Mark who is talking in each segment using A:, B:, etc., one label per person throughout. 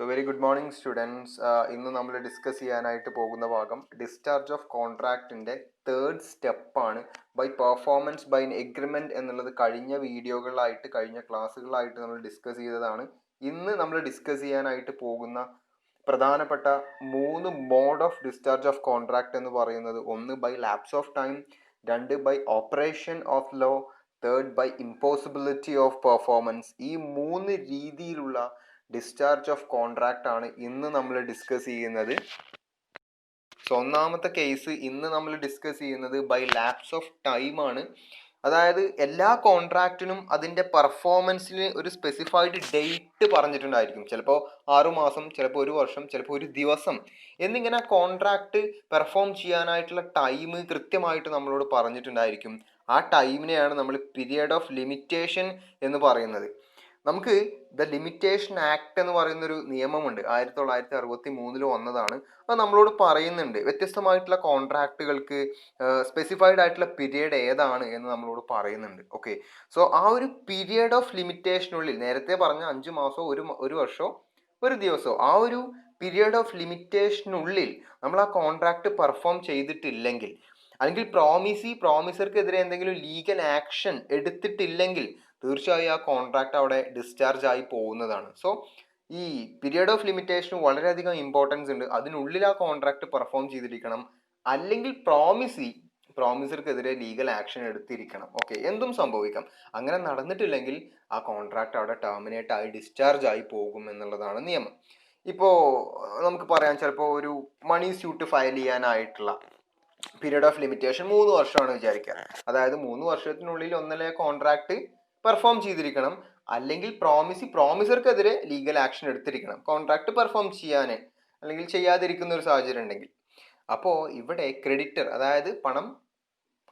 A: So very good morning students. ഇന്ന് നമ്മൾ discuss ചെയ്യാനായിട്ട് പോകുന്ന ഭാഗം ഡിസ്ചാർജ് ഓഫ് കോൺട്രാക്റ്റിൻ്റെ തേർഡ് സ്റ്റെപ്പാണ്. ബൈ പെർഫോമൻസ് ബൈ എഗ്രിമെൻറ്റ് എന്നുള്ളത് കഴിഞ്ഞ വീഡിയോകളിലായിട്ട് കഴിഞ്ഞ ക്ലാസ്സുകളായിട്ട് നമ്മൾ ഡിസ്കസ് ചെയ്തതാണ്. ഇന്ന് നമ്മൾ ഡിസ്കസ് ചെയ്യാനായിട്ട് പോകുന്ന പ്രധാനപ്പെട്ട 3 mode of discharge of contract എന്ന് പറയുന്നത് ഒന്ന് by lapse of time, 2 by operation of law, third by impossibility of performance. ഈ 3 രീതിയിലുള്ള ഡിസ്ചാർജ് ഓഫ് കോൺട്രാക്റ്റ് ആണ് ഇന്ന് നമ്മൾ ഡിസ്കസ് ചെയ്യുന്നത്. സോ ഒന്നാമത്തെ കേസ് ഇന്ന് നമ്മൾ ഡിസ്കസ് ചെയ്യുന്നത് ബൈ ലാപ്സ് ഓഫ് ടൈം ആണ്. അതായത് എല്ലാ കോൺട്രാക്റ്റിനും അതിൻ്റെ പെർഫോമൻസിന് ഒരു സ്പെസിഫൈഡ് ഡേറ്റ് പറഞ്ഞിട്ടുണ്ടായിരിക്കും. ചിലപ്പോൾ 6 മാസം, ചിലപ്പോൾ 1 വർഷം, ചിലപ്പോൾ 1 ദിവസം എന്നിങ്ങനെ കോൺട്രാക്റ്റ് പെർഫോം ചെയ്യാനായിട്ടുള്ള ടൈം കൃത്യമായിട്ട് നമ്മളോട് പറഞ്ഞിട്ടുണ്ടായിരിക്കും. ആ ടൈമിനെയാണ് നമ്മൾ പീരിയഡ് ഓഫ് ലിമിറ്റേഷൻ എന്ന് പറയുന്നത്. നമുക്ക് ദ ലിമിറ്റേഷൻ ആക്ട് എന്ന് പറയുന്നൊരു നിയമമുണ്ട്, 1963 വന്നതാണ്. അത് നമ്മളോട് പറയുന്നുണ്ട് വ്യത്യസ്തമായിട്ടുള്ള കോൺട്രാക്റ്റുകൾക്ക് സ്പെസിഫൈഡ് ആയിട്ടുള്ള പീരിയഡ് ഏതാണ് എന്ന് നമ്മളോട് പറയുന്നുണ്ട്. ഓക്കെ, സോ ആ ഒരു പീരിയഡ് ഓഫ് ലിമിറ്റേഷനുള്ളിൽ നേരത്തെ പറഞ്ഞ 5 മാസമോ 1 വർഷമോ 1 ദിവസമോ ആ ഒരു പീരിയഡ് ഓഫ് ലിമിറ്റേഷനുള്ളിൽ നമ്മൾ ആ കോൺട്രാക്ട് പെർഫോം ചെയ്തിട്ടില്ലെങ്കിൽ, അല്ലെങ്കിൽ പ്രോമിസർക്കെതിരെ എന്തെങ്കിലും ലീഗൽ ആക്ഷൻ എടുത്തിട്ടില്ലെങ്കിൽ തീർച്ചയായും ആ കോൺട്രാക്ട് അവിടെ ഡിസ്ചാർജ് ആയി പോകുന്നതാണ്. സോ ഈ പീരിയഡ് ഓഫ് ലിമിറ്റേഷന് വളരെയധികം ഇമ്പോർട്ടൻസ് ഉണ്ട്. അതിനുള്ളിൽ ആ കോൺട്രാക്ട് പെർഫോം ചെയ്തിരിക്കണം, അല്ലെങ്കിൽ പ്രോമിസർക്കെതിരെ ലീഗൽ ആക്ഷൻ എടുത്തിരിക്കണം. ഓക്കെ, എന്തും സംഭവിക്കാം. അങ്ങനെ നടന്നിട്ടില്ലെങ്കിൽ ആ കോൺട്രാക്ട് അവിടെ ടെർമിനേറ്റ് ആയി ഡിസ്ചാർജ് ആയി പോകും എന്നുള്ളതാണ് നിയമം. ഇപ്പോൾ നമുക്ക് പറയാം, ചിലപ്പോൾ ഒരു മണി സ്യൂട്ട് ഫയൽ ചെയ്യാനായിട്ടുള്ള പീരിയഡ് ഓഫ് ലിമിറ്റേഷൻ 3 വർഷമാണ് വിചാരിക്കുക. അതായത് 3 വർഷത്തിനുള്ളിൽ ഒന്നല്ലേ കോൺട്രാക്ട് പെർഫോം ചെയ്തിരിക്കണം, അല്ലെങ്കിൽ പ്രോമിസർക്കെതിരെ ലീഗൽ ആക്ഷൻ എടുത്തിരിക്കണം കോൺട്രാക്ട് പെർഫോം ചെയ്യാൻ, അല്ലെങ്കിൽ ചെയ്യാതിരിക്കുന്ന ഒരു സാഹചര്യം ഉണ്ടെങ്കിൽ. അപ്പോൾ ഇവിടെ ക്രെഡിറ്റർ, അതായത്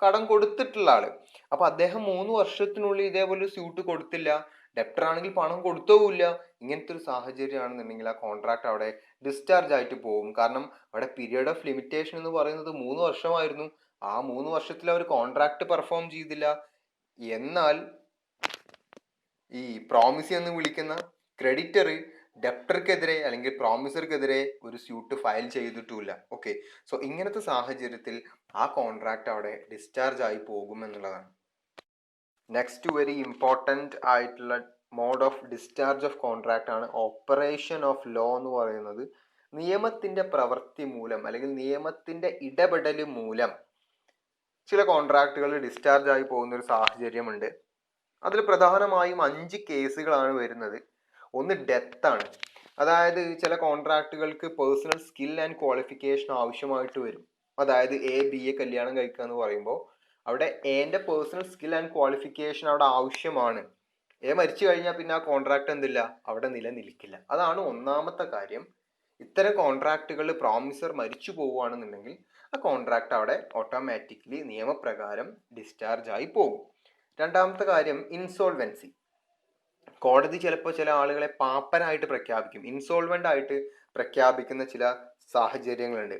A: കടം കൊടുത്തിട്ടുള്ള ആള്, അപ്പോൾ അദ്ദേഹം 3 വർഷത്തിനുള്ളിൽ ഇതേപോലെ സ്യൂട്ട് കൊടുത്തില്ല, ഡെപ്റ്റർ ആണെങ്കിൽ പണം കൊടുത്തോവില്ല, ഇങ്ങനത്തെ ഒരു സാഹചര്യമാണെന്നുണ്ടെങ്കിൽ ആ കോൺട്രാക്ട് അവിടെ ഡിസ്ചാർജ് ആയിട്ട് പോകും. കാരണം അവിടെ പീരിയഡ് ഓഫ് ലിമിറ്റേഷൻ എന്ന് പറയുന്നത് 3 വർഷമായിരുന്നു. ആ 3 വർഷത്തിൽ അവർ കോൺട്രാക്ട് പെർഫോം ചെയ്തില്ല. എന്നാൽ ഈ പ്രോമിസി എന്ന് വിളിക്കുന്ന ക്രെഡിറ്റർ ഡെപ്റ്റർക്കെതിരെ അല്ലെങ്കിൽ പ്രോമിസർക്കെതിരെ ഒരു സ്യൂട്ട് ഫയൽ ചെയ്തിട്ടുമില്ല. ഓക്കെ, സോ ഇങ്ങനത്തെ സാഹചര്യത്തിൽ ആ കോൺട്രാക്ട് അവിടെ ഡിസ്ചാർജ് ആയി പോകും എന്നുള്ളതാണ്. നെക്സ്റ്റ് വെരി ഇമ്പോർട്ടൻ്റ് ആയിട്ടുള്ള mode of discharge of contract ആണ് ഓപ്പറേഷൻ ഓഫ് ലോ എന്ന് പറയുന്നത്. നിയമത്തിൻ്റെ പ്രവൃത്തി മൂലം അല്ലെങ്കിൽ നിയമത്തിൻ്റെ ഇടപെടൽ മൂലം ചില കോൺട്രാക്റ്റുകൾ ഡിസ്ചാർജ് ആയി പോകുന്ന ഒരു സാഹചര്യമുണ്ട്. അതിൽ പ്രധാനമായും 5 കേസുകളാണ് വരുന്നത്. ഒന്ന് ഡെത്ത് ആണ്. അതായത് ചില കോൺട്രാക്റ്റുകൾക്ക് പേഴ്സണൽ സ്കിൽ ആൻഡ് ക്വാളിഫിക്കേഷൻ ആവശ്യമായിട്ട് വരും. അതായത് BA കല്യാണം കഴിക്കുക എന്ന് പറയുമ്പോൾ അവിടെ എൻ്റെ പേഴ്സണൽ സ്കിൽ ആൻഡ് ക്വാളിഫിക്കേഷൻ അവിടെ ആവശ്യമാണ്. മരിച്ചു കഴിഞ്ഞാൽ പിന്നെ ആ കോൺട്രാക്ട് എന്തില്ല, അവിടെ നിലനിൽക്കില്ല. അതാണ് ഒന്നാമത്തെ കാര്യം. ഇത്തരം കോൺട്രാക്റ്റുകൾ പ്രോമിസർ മരിച്ചു പോവുകയാണെന്നുണ്ടെങ്കിൽ ആ കോൺട്രാക്ട് അവിടെ ഓട്ടോമാറ്റിക്കലി നിയമപ്രകാരം ഡിസ്ചാർജ് ആയി പോകും. രണ്ടാമത്തെ കാര്യം ഇൻസോൾവൻസി. കോടതി ചിലപ്പോൾ ചില ആളുകളെ പാപ്പനായിട്ട് പ്രഖ്യാപിക്കും, ഇൻസോൾവെന്റ് ആയിട്ട് പ്രഖ്യാപിക്കുന്ന ചില സാഹചര്യങ്ങളുണ്ട്.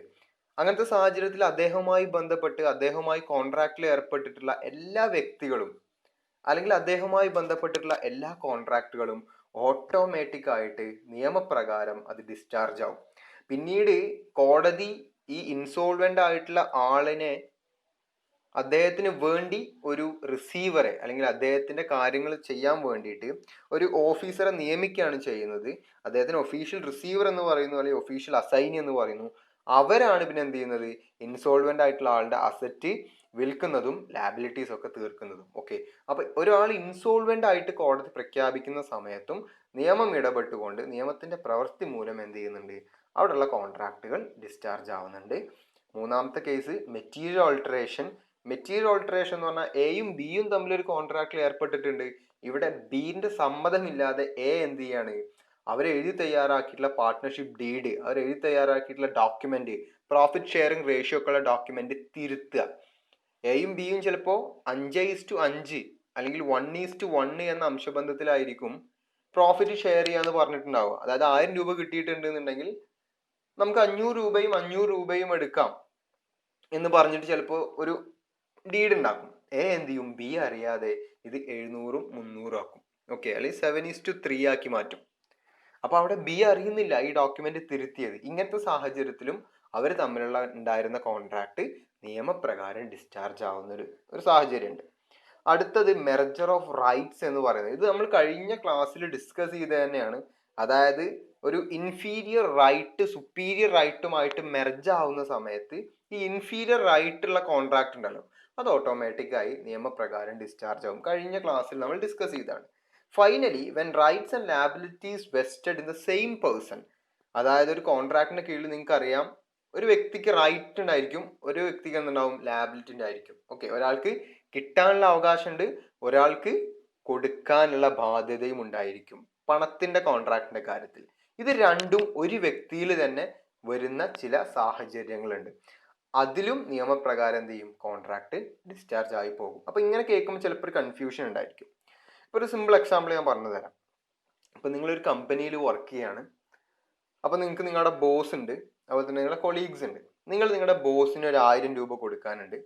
A: അങ്ങനത്തെ സാഹചര്യത്തിൽ അദ്ദേഹവുമായി കോൺട്രാക്റ്റിൽ ഏർപ്പെട്ടിട്ടുള്ള എല്ലാ വ്യക്തികളും, അല്ലെങ്കിൽ അദ്ദേഹവുമായി ബന്ധപ്പെട്ടിട്ടുള്ള എല്ലാ കോൺട്രാക്റ്റുകളും ഓട്ടോമാറ്റിക് ആയിട്ട് നിയമപ്രകാരം അത് ഡിസ്ചാർജ് ആവും. പിന്നീട് കോടതി ഈ ഇൻസോൾവെന്റ് ആയിട്ടുള്ള ആളിനെ അദ്ദേഹത്തിന് വേണ്ടി ഒരു റിസീവറെ, അല്ലെങ്കിൽ അദ്ദേഹത്തിന്റെ കാര്യങ്ങൾ ചെയ്യാൻ വേണ്ടിയിട്ട് ഒരു ഓഫീസറെ നിയമിക്കുകയാണ് ചെയ്യുന്നത്. അദ്ദേഹത്തിന് ഒഫീഷ്യൽ റിസീവർ എന്ന് പറയുന്നു, അല്ലെങ്കിൽ ഒഫീഷ്യൽ അസൈനി എന്ന് പറയുന്നു. അവരാണ് പിന്നെ എന്ത് ചെയ്യുന്നത്, ഇൻസോൾവെന്റ് ആയിട്ടുള്ള ആളുടെ അസറ്റ് വിൽക്കുന്നതും ലാബിലിറ്റീസ് ഒക്കെ തീർക്കുന്നതും. ഓക്കെ, അപ്പൊ ഒരാൾ ഇൻസോൾവെന്റ് ആയിട്ട് കോടതി പ്രഖ്യാപിക്കുന്ന സമയത്തും നിയമം ഇടപെട്ടുകൊണ്ട് നിയമത്തിന്റെ പ്രവൃത്തി മൂലം എന്ത് ചെയ്യുന്നുണ്ട്, അവിടെയുള്ള കോൺട്രാക്റ്റുകൾ ഡിസ്ചാർജ് ആവുന്നുണ്ട്. മൂന്നാമത്തെ കേസ് മെറ്റീരിയൽ ഓൾട്ടറേഷൻ എന്ന് പറഞ്ഞാൽ എയും ബിയും തമ്മിലൊരു കോൺട്രാക്റ്റിൽ ഏർപ്പെട്ടിട്ടുണ്ട്. ഇവിടെ ബിന്റെ സമ്മതമില്ലാതെ എന്ത് ചെയ്യാണ്, അവരെഴുതി തയ്യാറാക്കിയിട്ടുള്ള പാർട്ട്ണർഷിപ്പ് ഡീഡ്, അവരെഴുതി തയ്യാറാക്കിയിട്ടുള്ള ഡോക്യുമെന്റ്, പ്രോഫിറ്റ് ഷെയറിംഗ് റേഷ്യോ ഒക്കെ ഉള്ള ഡോക്യുമെന്റ് തിരുത്തുക. എയും ബിയും ചിലപ്പോൾ 5:5 അല്ലെങ്കിൽ 1:1 എന്ന അംശബന്ധത്തിലായിരിക്കും പ്രോഫിറ്റ് ഷെയർ ചെയ്യാന്ന് പറഞ്ഞിട്ടുണ്ടാവുക. അതായത് 1000 രൂപ കിട്ടിയിട്ടുണ്ടെന്നുണ്ടെങ്കിൽ നമുക്ക് 500 രൂപയും 500 രൂപയും എടുക്കാം എന്ന് പറഞ്ഞിട്ട് ചിലപ്പോൾ ഒരു ഡീഡ് ഉണ്ടാക്കും. എന്ത് ചെയ്യും, ബി അറിയാതെ ഇത് 700-300 ആക്കും. ഓക്കെ, അല്ലെങ്കിൽ 7:3 ആക്കി മാറ്റും. അപ്പോൾ അവിടെ ബി അറിയുന്നില്ല ഈ ഡോക്യുമെന്റ് തിരുത്തിയത്. ഇങ്ങനത്തെ സാഹചര്യത്തിലും അവർ തമ്മിലുള്ള ഉണ്ടായിരുന്ന കോൺട്രാക്ട് നിയമപ്രകാരം ഡിസ്ചാർജ് ആവുന്ന ഒരു സാഹചര്യമുണ്ട്. അടുത്തത് മെർജർ ഓഫ് റൈറ്റ്സ് എന്ന് പറയുന്നത്, ഇത് നമ്മൾ കഴിഞ്ഞ ക്ലാസ്സിൽ ഡിസ്കസ് ചെയ്ത് തന്നെയാണ്. അതായത് ഒരു ഇൻഫീരിയർ റൈറ്റ് സുപ്പീരിയർ റൈറ്റുമായിട്ട് മെർജ് ആവുന്ന സമയത്ത് ഈ ഇൻഫീരിയർ റൈറ്റുള്ള കോൺട്രാക്ട് ഉണ്ടല്ലോ, അത് ഓട്ടോമാറ്റിക്കായി നിയമപ്രകാരം ഡിസ്ചാർജ് ആവും. കഴിഞ്ഞ ക്ലാസ്സിൽ നമ്മൾ ഡിസ്കസ് ചെയ്തതാണ്. Finally when rights and liabilities vested in the same person, അതായത് ഒരു കോൺട്രാക്ടിന്റെ കീഴിൽ നിങ്ങൾക്ക് അറിയാം ഒരു വ്യക്തിക്ക് റൈറ്റ് ഉണ്ടായിരിക്കും, ഒരു വ്യക്തിക്ക് എന്തുണ്ടാവും, ലാബിലിറ്റി ഉണ്ടായിരിക്കും. ഓക്കെ, ഒരാൾക്ക് കിട്ടാനുള്ള അവകാശമുണ്ട്, ഒരാൾക്ക് കൊടുക്കാനുള്ള ബാധ്യതയും ഉണ്ടായിരിക്കും പണത്തിന്റെ കോൺട്രാക്ടിന്റെ കാര്യത്തിൽ. ഇത് രണ്ടും ഒരു വ്യക്തിയിൽ തന്നെ വരുന്ന ചില സാഹചര്യങ്ങളുണ്ട്. അതിലും നിയമപ്രകാരം എന്ത് ചെയ്യും, കോൺട്രാക്ട് ഡിസ്ചാർജ് ആയി പോകും. അപ്പൊ ഇങ്ങനെ കേൾക്കുമ്പോൾ ചിലപ്പോൾ കൺഫ്യൂഷൻ ഉണ്ടായിരിക്കും. ഇപ്പൊ ഒരു സിമ്പിൾ എക്സാമ്പിൾ ഞാൻ പറഞ്ഞു തരാം. അപ്പൊ നിങ്ങളൊരു കമ്പനിയിൽ വർക്ക് ചെയ്യാണ്. അപ്പൊ നിങ്ങൾക്ക് നിങ്ങളുടെ ബോസ് ഉണ്ട്, അതുപോലെ തന്നെ നിങ്ങളുടെ കൊളീഗ്സ് ഉണ്ട്. നിങ്ങൾ നിങ്ങളുടെ ബോസിന് ഒരു 1000 രൂപ കൊടുക്കാനുണ്ട്.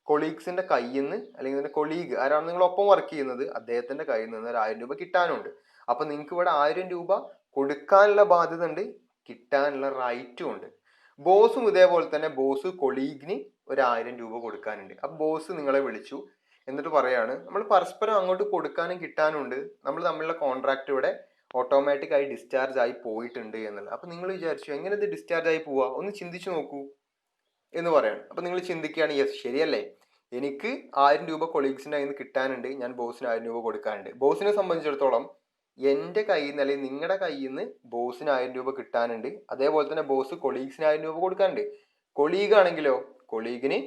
A: കൊളീഗ്സിന്റെ കയ്യിൽ നിന്ന്, അല്ലെങ്കിൽ നിങ്ങളുടെ കൊളീഗ് ആരാണ് നിങ്ങളൊപ്പം വർക്ക് ചെയ്യുന്നത്, അദ്ദേഹത്തിന്റെ കയ്യിൽ നിന്ന് ഒരു 1000 രൂപ കിട്ടാനുണ്ട്. അപ്പൊ നിങ്ങൾക്ക് ഇവിടെ 1000 രൂപ കൊടുക്കാനുള്ള ബാധ്യത ഉണ്ട്, കിട്ടാനുള്ള റൈറ്റും ഉണ്ട്. ബോസും ഇതേപോലെ തന്നെ ബോസ് കൊളീഗിന് ഒരു 1000 രൂപ കൊടുക്കാനുണ്ട്. അപ്പൊ ബോസ് നിങ്ങളെ വിളിച്ചു, എന്നിട്ട് പറയാണ് നമ്മൾ പരസ്പരം അങ്ങോട്ട് കൊടുക്കാനും കിട്ടാനും ഉണ്ട്, നമ്മൾ തമ്മിലുള്ള കോൺട്രാക്ട് ഇവിടെ ഓട്ടോമാറ്റിക് ആയി ഡിസ്ചാർജ് ആയി പോയിട്ടുണ്ട് എന്നുള്ളത്. അപ്പൊ നിങ്ങൾ വിചാരിച്ചു എങ്ങനെ ഇത് ഡിസ്ചാർജ് ആയി പോവാ, ഒന്ന് ചിന്തിച്ചു നോക്കൂ എന്ന് പറയാണ്. അപ്പൊ നിങ്ങൾ ചിന്തിക്കുകയാണ്, യെസ് ശരിയല്ലേ, എനിക്ക് 1000 രൂപ കൊളീഗ്സിന്റെ കയ്യിൽ നിന്ന് കിട്ടാനുണ്ട്, ഞാൻ ബോസിന് 1000 രൂപ കൊടുക്കാനുണ്ട്. ബോസിനെ സംബന്ധിച്ചിടത്തോളം എൻ്റെ കയ്യിൽ നിന്ന് അല്ലെങ്കിൽ നിങ്ങളുടെ കയ്യിൽ നിന്ന് ബോസിന് 1000 രൂപ കിട്ടാനുണ്ട്, അതേപോലെ തന്നെ ബോസ് കൊളീഗ്സിന് 1000 രൂപ കൊടുക്കാനുണ്ട്. കൊളീഗ് ആണെങ്കിലോ, കൊളീഗിന്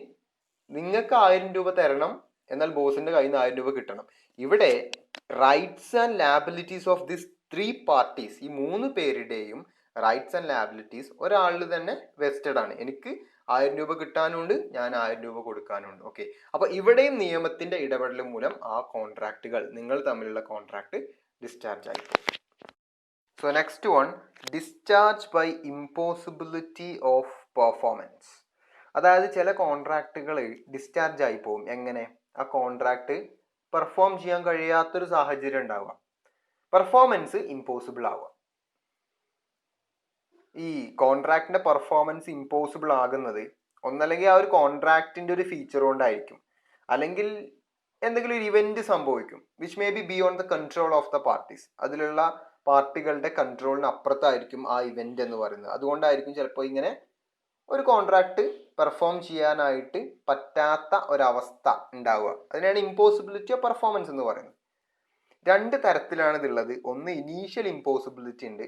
A: നിങ്ങൾക്ക് 1000 രൂപ തരണം, എന്നാൽ ബോസിന്റെ കയ്യിൽ നിന്ന് 1000 രൂപ കിട്ടണം. ഇവിടെ rights and liabilities of this 3 parties, ഈ 3 പേരുടെയും റൈറ്റ്സ് ആൻഡ് ലാബിലിറ്റീസ് ഒരാളിൽ തന്നെ വെസ്റ്റഡ് ആണ്. എനിക്ക് 1000 രൂപ കിട്ടാനുണ്ട്, ഞാൻ 1000 രൂപ കൊടുക്കാനുണ്ട്. ഓക്കെ, അപ്പൊ ഇവിടെയും നിയമത്തിന്റെ ഇടപെടൽ മൂലം ആ കോൺട്രാക്റ്റുകൾ, നിങ്ങൾ തമ്മിലുള്ള കോൺട്രാക്ട് ഡിസ്ചാർജ് ആയി. So next one, discharge by impossibility of performance. അതായത് ചില കോൺട്രാക്റ്റുകൾ ഡിസ്ചാർജ് ആയി പോകും. എങ്ങനെ? ആ കോൺട്രാക്ട് പെർഫോം ചെയ്യാൻ കഴിയാത്തൊരു സാഹചര്യം ഉണ്ടാവുക, പെർഫോമൻസ് ഇമ്പോസിബിൾ ആവുക. ഈ കോൺട്രാക്ടിന്റെ പെർഫോമൻസ് ഇമ്പോസിബിൾ ആകുന്നത് ഒന്നല്ലെങ്കിൽ ആ ഒരു കോൺട്രാക്ടിന്റെ ഒരു ഫീച്ചർ കൊണ്ടായിരിക്കും, അല്ലെങ്കിൽ എന്തെങ്കിലും ഒരു ഇവന്റ് സംഭവിക്കും which may be beyond the control of the parties. അതിലുള്ള പാർട്ടികളുടെ കൺട്രോളിന് അപ്പുറത്തായിരിക്കും ആ ഇവന്റ് എന്ന് പറയുന്നത്. അതുകൊണ്ടായിരിക്കും ചിലപ്പോൾ ഇങ്ങനെ ഒരു കോൺട്രാക്ട് പെർഫോം ചെയ്യാനായിട്ട് പറ്റാത്ത ഒരവസ്ഥ ഉണ്ടാവുക. അതിനാണ് ഇമ്പോസിബിലിറ്റി ഓഫ് പെർഫോമൻസ് എന്ന് പറയുന്നത്. 2 തരത്തിലാണ് ഇതുള്ളത്. ഒന്ന് ഇനീഷ്യൽ ഇമ്പോസിബിലിറ്റി ഉണ്ട്,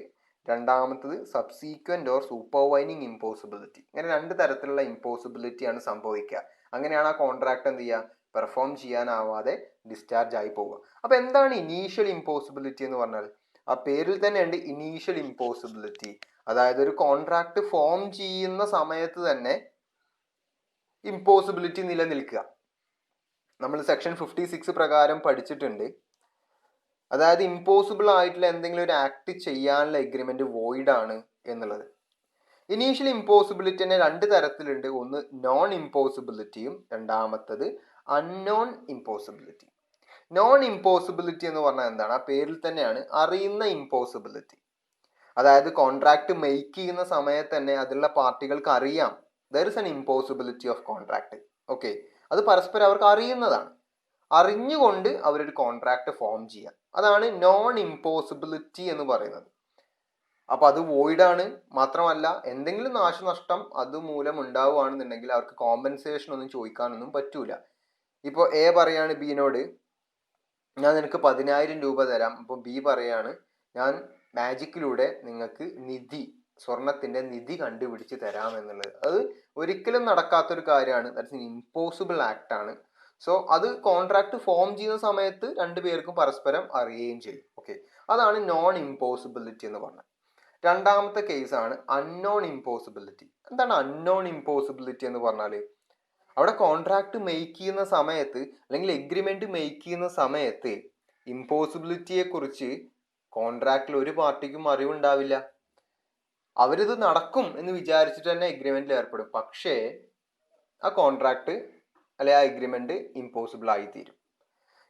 A: രണ്ടാമത്തത് സബ്സീക്വന്റ് ഓർ സൂപ്പർവൈനിങ് ഇമ്പോസിബിലിറ്റി. ഇങ്ങനെ 2 തരത്തിലുള്ള ഇമ്പോസിബിലിറ്റി ആണ് സംഭവിക്കുക. അങ്ങനെയാണ് ആ കോൺട്രാക്ട് എന്ത് ചെയ്യുക, പെർഫോം ചെയ്യാനാവാതെ ഡിസ്ചാർജ് ആയി പോവുക. അപ്പൊ എന്താണ് ഇനീഷ്യൽ ഇമ്പോസിബിലിറ്റി എന്ന് പറഞ്ഞാൽ? ആ പേരിൽ തന്നെ ഉണ്ട് ഇനീഷ്യൽ ഇമ്പോസിബിലിറ്റി. അതായത് ഒരു കോൺട്രാക്ട് ഫോം ചെയ്യുന്ന സമയത്ത് തന്നെ ഇമ്പോസിബിലിറ്റി നിലനിൽക്കുക. നമ്മൾ സെക്ഷൻ 56 പ്രകാരം പഠിച്ചിട്ടുണ്ട്. അതായത് ഇമ്പോസിബിൾ ആയിട്ടുള്ള എന്തെങ്കിലും ഒരു ആക്ട് ചെയ്യാനുള്ള എഗ്രിമെന്റ് വോയിഡ് ആണ് എന്നുള്ളത്. ഇനീഷ്യൽ ഇമ്പോസിബിലിറ്റി തന്നെ 2 തരത്തിലുണ്ട്. ഒന്ന് നോൺ ഇമ്പോസിബിലിറ്റിയും, രണ്ടാമത്തത് അൺനോൺ ഇമ്പോസിബിലിറ്റി. നോൺ ഇമ്പോസിബിലിറ്റി എന്ന് പറഞ്ഞാൽ എന്താണ്? ആ പേരിൽ തന്നെയാണ്, അറിയുന്ന ഇമ്പോസിബിലിറ്റി. അതായത് കോൺട്രാക്ട് മേക്ക് ചെയ്യുന്ന സമയത്ത് തന്നെ അതിലുള്ള പാർട്ടികൾക്ക് അറിയാം there is an impossibility of contract. Okay, അത് പരസ്പരം അവർക്ക് അറിയുന്നതാണ്. അറിഞ്ഞുകൊണ്ട് അവരൊരു കോൺട്രാക്ട് ഫോം ചെയ്യാം. അതാണ് നോൺ ഇമ്പോസിബിലിറ്റി എന്ന് പറയുന്നത്. അപ്പൊ അത് വോയിഡ് ആണ്. മാത്രമല്ല എന്തെങ്കിലും നാശനഷ്ടം അതുമൂലം ഉണ്ടാവുകയാണെന്നുണ്ടെങ്കിൽ അവർക്ക് കോമ്പൻസേഷൻ ഒന്നും ചോദിക്കാനൊന്നും പറ്റൂല. ഇപ്പോൾ എ പറയാണ് ബിനോട്, ഞാൻ നിനക്ക് 10,000 രൂപ തരാം. അപ്പോൾ ബി പറയാണ്, ഞാൻ മാജിക്കിലൂടെ നിങ്ങൾക്ക് സ്വർണത്തിന്റെ നിധി കണ്ടുപിടിച്ച് തരാം എന്നുള്ളത്. അത് ഒരിക്കലും നടക്കാത്തൊരു കാര്യമാണ്. ദാറ്റ്സ് എൻ ഇമ്പോസിബിൾ ആക്ട് ആണ്. സോ അത് കോൺട്രാക്ട് ഫോം ചെയ്യുന്ന സമയത്ത് 2 പേർക്കും പരസ്പരം അറിയുകയും ചെയ്യും. ഓക്കെ, അതാണ് നോൺ ഇമ്പോസിബിലിറ്റി എന്ന് പറഞ്ഞത്. രണ്ടാമത്തെ കേസാണ് അൺനോൺ ഇമ്പോസിബിലിറ്റി. എന്താണ് അൺനോൺ ഇമ്പോസിബിലിറ്റി എന്ന് പറഞ്ഞാൽ? അവിടെ കോൺട്രാക്ട് മേക്ക് ചെയ്യുന്ന സമയത്ത് അല്ലെങ്കിൽ എഗ്രിമെന്റ് മേക്ക് ചെയ്യുന്ന സമയത്ത് ഇമ്പോസിബിലിറ്റിയെ കുറിച്ച് കോൺട്രാക്റ്റിൽ ഒരു പാർട്ടിക്കും അറിവുണ്ടാവില്ല. അവരിത് നടക്കും എന്ന് വിചാരിച്ചിട്ട് തന്നെ എഗ്രിമെന്റിൽ ഏർപ്പെടും. പക്ഷേ ആ കോൺട്രാക്ട് അല്ലെ ആ എഗ്രിമെന്റ് ഇമ്പോസിബിൾ ആയി തീരും.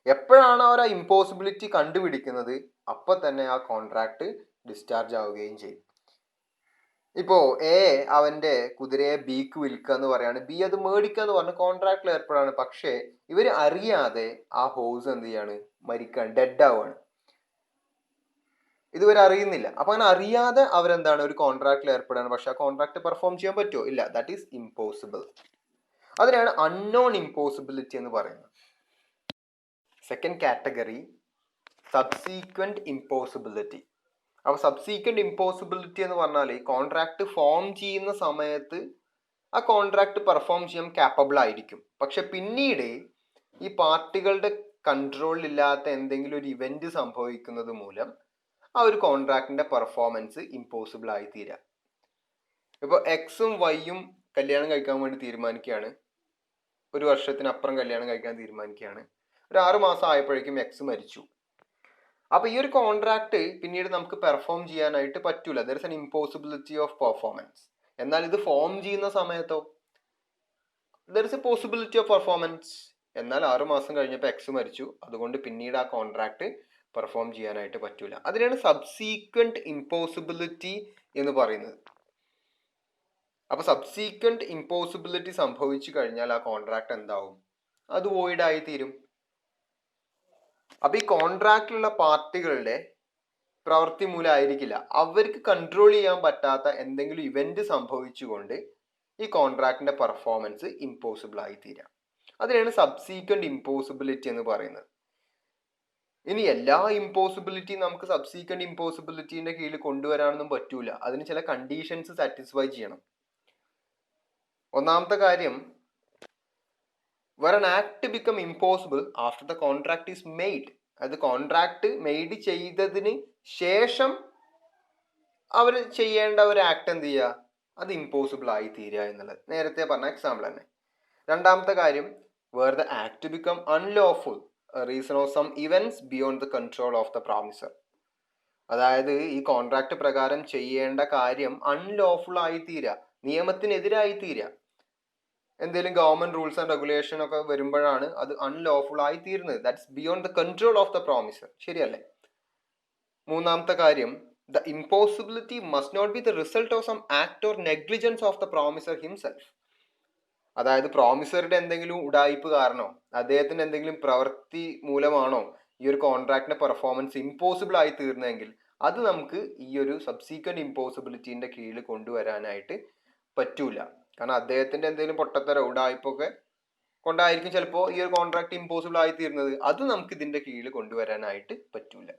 A: എപ്പോഴാണ് അവർ ആ ഇമ്പോസിബിലിറ്റി കണ്ടുപിടിക്കുന്നത്, അപ്പൊ തന്നെ ആ കോൺട്രാക്ട് ഡിസ്ചാർജ് ആവുകയും ചെയ്യും. ഇപ്പോൾ എ അവൻ്റെ കുതിരയെ ബിക്ക് വിൽക്കുക എന്ന് പറയാണ്, ബി അത് മേടിക്കുക എന്ന് പറഞ്ഞ് കോൺട്രാക്റ്റിൽ ഏർപ്പെടാണ്. പക്ഷേ ഇവർ അറിയാതെ ആ ഹോഴ്സ് എന്ത് ചെയ്യാണ്, മരിക്കാൻ ഡെഡ് ആവുകയാണ്. ഇതുവരെ അറിയുന്നില്ല. അപ്പൊ അങ്ങനെ അറിയാതെ അവരെന്താണ് ഒരു കോൺട്രാക്റ്റിൽ ഏർപ്പെടുകയാണ്. പക്ഷെ ആ കോൺട്രാക്ട് പെർഫോം ചെയ്യാൻ പറ്റുമോ? ഇല്ല. That is impossible. അതിനാണ് അൺനോൺ ഇമ്പോസിബിലിറ്റി എന്ന് പറയുന്നത്. Second category subsequent impossibility. അപ്പൊ സബ്സീക്വന്റ് ഇമ്പോസിബിലിറ്റി എന്ന് പറഞ്ഞാൽ ഈ കോൺട്രാക്ട് ഫോം ചെയ്യുന്ന സമയത്ത് ആ കോൺട്രാക്ട് പെർഫോം ചെയ്യാൻ കാപ്പബിൾ ആയിരിക്കും. പക്ഷെ പിന്നീട് ഈ പാർട്ടികളുടെ കൺട്രോളിലില്ലാത്ത എന്തെങ്കിലും ഒരു ഇവന്റ് സംഭവിക്കുന്നത് മൂലം ആ ഒരു കോൺട്രാക്ടിന്റെ പെർഫോമൻസ് ഇമ്പോസിബിൾ ആയി തീരാം. ഇപ്പോൾ എക്സും വൈയും കല്യാണം കഴിക്കാൻ വേണ്ടി തീരുമാനിക്കുകയാണ്. ഒരു വർഷത്തിനപ്പുറം കല്യാണം കഴിക്കാൻ തീരുമാനിക്കുകയാണ്. ഒരു 6 മാസം ആയപ്പോഴേക്കും എക്സ് മരിച്ചു. അപ്പൊ ഈ ഒരു കോൺട്രാക്ട് പിന്നീട് നമുക്ക് പെർഫോം ചെയ്യാനായിട്ട് പറ്റൂല. There is an impossibility of performance. എന്നാൽ ഇത് ഫോം ചെയ്യുന്ന സമയത്തോ there is A possibility of performance. എന്നാൽ 6 മാസം കഴിഞ്ഞപ്പോൾ എക്സ് മരിച്ചു, അതുകൊണ്ട് പിന്നീട് ആ കോൺട്രാക്ട് പെർഫോം ചെയ്യാനായിട്ട് പറ്റൂല. അതിനാണ് സബ്സീക്വന്റ് ഇമ്പോസിബിലിറ്റി എന്ന് പറയുന്നത്. അപ്പൊ സബ്സീക്വന്റ് ഇമ്പോസിബിലിറ്റി സംഭവിച്ചു കഴിഞ്ഞാൽ ആ കോൺട്രാക്ട് എന്താവും? അത് വോയിഡ് ആയി തീരും. അപ്പൊ ഈ കോൺട്രാക്റ്റിലുള്ള പാർട്ടികളുടെ പ്രവൃത്തി മൂലമായിരിക്കില്ല, അവർക്ക് കൺട്രോൾ ചെയ്യാൻ പറ്റാത്ത എന്തെങ്കിലും ഇവന്റ് സംഭവിച്ചുകൊണ്ട് ഈ കോൺട്രാക്ടിന്റെ പെർഫോമൻസ് ഇമ്പോസിബിൾ ആയി തീരാം. അതിനാണ് സബ്സീക്വന്റ് ഇമ്പോസിബിലിറ്റി എന്ന് പറയുന്നത്. ഇനി എല്ലാ ഇമ്പോസിബിലിറ്റി നമുക്ക് സബ്സീക്വന്റ് ഇമ്പോസിബിലിറ്റിന്റെ കീഴിൽ കൊണ്ടുവരാനൊന്നും പറ്റൂല. അതിന് ചില കണ്ടീഷൻസ് സാറ്റിസ്ഫൈ ചെയ്യണം. ഒന്നാമത്തെ കാര്യം, where an act become impossible after the contract is made. അത് കോൺട്രാക്ട് മെയ്ഡ് ചെയ്തതിന് ശേഷം അവർ ചെയ്യേണ്ട ഒരു ആക്ട് എന്ത് ചെയ്യുക, അത് ഇമ്പോസിബിൾ ആയി തീരുക എന്നുള്ളത്. നേരത്തെ പറഞ്ഞ എക്സാമ്പിൾ തന്നെ. രണ്ടാമത്തെ കാര്യം, where the act become unlawful reason of some events beyond the control of the promiser. അതായത് ഈ കോൺട്രാക്ട് പ്രകാരം ചെയ്യേണ്ട കാര്യം അൺലോഫുൾ ആയി തീരുക, നിയമത്തിനെതിരായി തീരുക. എന്തെങ്കിലും ഗവൺമെന്റ് റൂൾസ് ആൻഡ് റെഗുലേഷൻ ഒക്കെ വരുമ്പോഴാണ് അത് അൺലോഫുൾ ആയി തീരുന്നത്. That's beyond the control of the promisor. ശരിയല്ലേ? മൂന്നാമത്തെ കാര്യം, the impossibility must not be the result of some act or negligence of the promisor himself. അതായത് പ്രോമിസറുടെ എന്തെങ്കിലും ഉടായിപ്പ് കാരണോ അദ്ദേഹത്തിന്റെ എന്തെങ്കിലും പ്രവൃത്തി മൂലമാണോ ഈ ഒരു കോൺട്രാക്ടിന്റെ പെർഫോമൻസ് ഇമ്പോസിബിൾ ആയി തീർന്നതെങ്കിൽ അത് നമുക്ക് ഈ ഒരു സബ്സീക്വന്റ് ഇമ്പോസിബിലിറ്റിന്റെ കീഴിൽ കൊണ്ടുവരാനായിട്ട് പറ്റൂല. കാരണം അദ്ദേഹത്തിന്റെ എന്തെങ്കിലും പൊട്ടത്തരോ ഉടായ്പൊക്കെ കൊണ്ടായിരിക്കും ചിലപ്പോൾ ഈ ഒരു കോൺട്രാക്ട് ഇമ്പോസിബിൾ ആയി തീരുന്നത്. അത് നമുക്ക് ഇതിന്റെ കീഴിൽ കൊണ്ടുവരാനായിട്ട് പറ്റൂല.